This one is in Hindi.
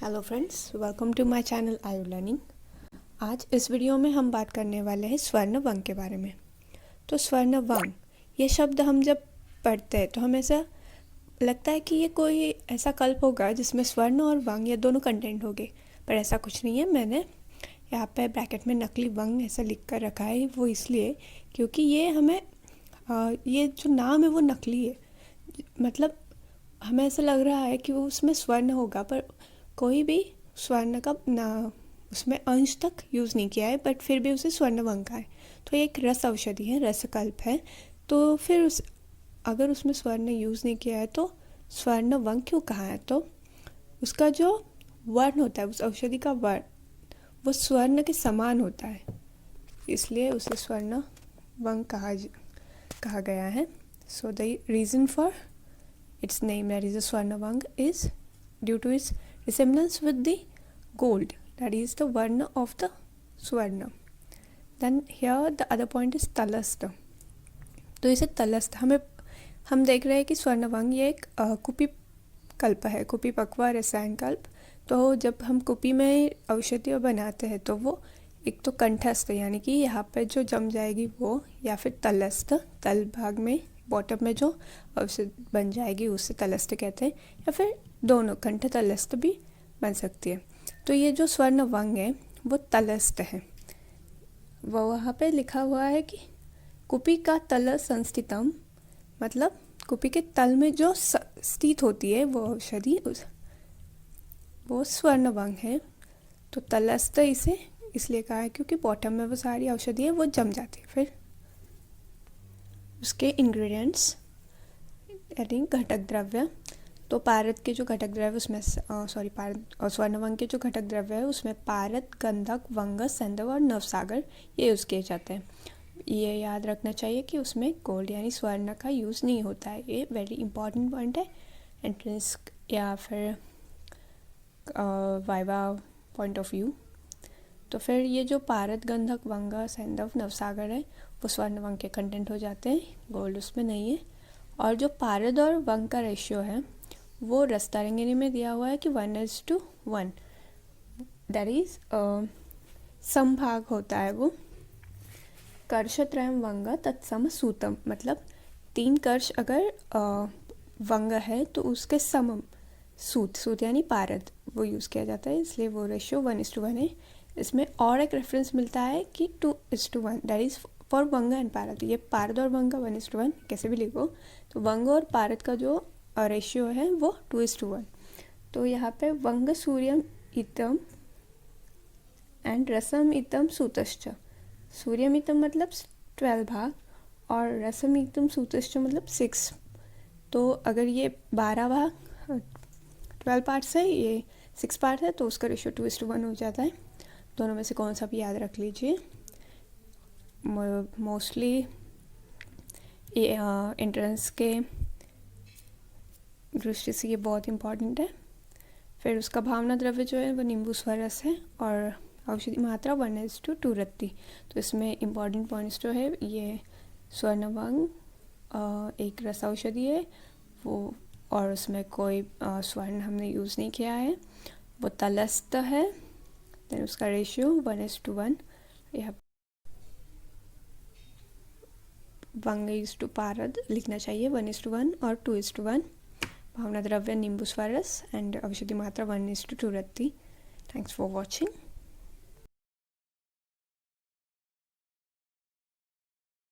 Hello friends, welcome to my channel Aayu learning. आज इस वीडियो में हम बात करने वाले हैं स्वर्ण वंग के बारे में। तो स्वर्ण वंग ये शब्द हम जब पढ़ते हैं तो हमें ऐसा लगता है कि ये कोई ऐसा कल्प होगा जिसमें स्वर्ण और वंग ये दोनों कंटेंट होंगे, पर ऐसा कुछ नहीं है। मैंने यहाँ पे ब्रैकेट में नकली वंग ऐसा लिख कर रखा है, वो इसलिए क्योंकि ये हमें ये जो नाम है वो नकली है। मतलब हमें ऐसा लग रहा है कि वो उसमें स्वर्ण होगा, पर कोई भी स्वर्ण का ना उसमें अंश तक यूज़ नहीं किया है, बट फिर भी उसे स्वर्ण वंग का है। तो ये एक रस औषधि है, रसकल्प है। तो फिर अगर उसमें स्वर्ण यूज़ नहीं किया है तो स्वर्ण वंग क्यों कहा है? तो उसका जो वर्ण होता है, उस औषधि का वर्ण वो स्वर्ण के समान होता है, इसलिए उसे स्वर्ण वंग कहा गया है। So the reason for its name, that is the Swarnavang, is due to its resemblance with the gold, that is the varna of the Swarna. Then here the other point is तलस्त। तो इसे तलस्त हम देख रहे हैं कि स्वर्णवंग ये एक कुपी कल्प है, कुपी पक्वा रसायन कल्प। तो जब हम कुपी में औषधियाँ बनाते हैं तो वो एक तो कंठस्थ यानी कि यहाँ पे जो जम जाएगी वो, या फिर तलस्थ तल भाग में बॉटम में जो औषध बन जाएगी उसे तलस्थ कहते हैं, या फिर दोनों कंठ तलस्थ भी बन सकती है। तो ये जो स्वर्ण वंग है वो तलस्थ है। वो वहाँ पे लिखा हुआ है कि कुपी का तल संस्थितम, मतलब कुपी के तल में जो स्थित होती है वो औषधि वो स्वर्ण वंग है। तो तलस्थ इसे इसलिए कहा है क्योंकि बॉटम में वो सारी औषधि है वो जम जाती है। फिर उसके इंग्रेडिएंट्स यानी घटक द्रव्य। तो पारद के जो घटक द्रव्य उसमें पारद और स्वर्णवंग के जो घटक द्रव्य है उसमें पारद, गंधक, वंगस, सैंधव और नवसागर ये यूज़ किए जाते हैं। ये याद रखना चाहिए कि उसमें गोल्ड यानी स्वर्ण का यूज़ नहीं होता है। ये वेरी इंपॉर्टेंट पॉइंट है एंट्रेंस या फिर वाइवा पॉइंट ऑफ व्यू। तो फिर ये जो पारद, गंधक, वंगा, सैंधव, नवसागर है वो स्वर्ण वंग के कंटेंट हो जाते हैं, गोल्ड उसमें नहीं है। और जो पारद और वंग का रेशियो है वो रसतारंगिणी में दिया हुआ है कि 1:1, दैट इज समभाग होता है वो। कर्षत्रयम वंग तत्सम सूतम, मतलब 3 कर्ष अगर वंग है तो उसके सम सूत यानी पारद वो यूज़ किया जाता है, इसलिए वो रेशियो 1:1 है। इसमें और एक रेफरेंस मिलता है कि 2:1, दैट इज़ फॉर वंग एंड पारद। ये पारद और वंग का 1:1 कैसे भी लिखो, तो वंग और पारद का जो रेशियो है वो 2:1। तो यहाँ पे वंग सूर्यम इतम एंड रसम इतम सूतश्च। सूर्यम इतम मतलब 12 भाग और रसम इतम सूतश्च मतलब 6। तो अगर ये 12 भाग 12 पार्ट्स है, ये 6 पार्ट है, तो उसका रेशियो 2:1 हो जाता है। दोनों में से कौन सा भी याद रख लीजिए। मोस्टली ये एंट्रेंस के दृष्टि से ये बहुत इम्पॉर्टेंट है। फिर उसका भावना द्रव्य जो है वो नींबू स्वरस है और औषधि मात्रा 1:2 रत्ती। तो इसमें इम्पॉर्टेंट पॉइंट्स जो है ये स्वर्णवंग एक रस औषधि है वो, और उसमें कोई स्वर्ण हमने यूज़ नहीं किया है, वो तलस्थ है। देन उसका रेशियो 1:1। यहाँ वंग इज टू पारद लिखना चाहिए 1:1 और 2:1। भावना द्रव्य नींबू स्वरस एंड औषधि मात्रा 1:2 रत्ती। Thanks for watching.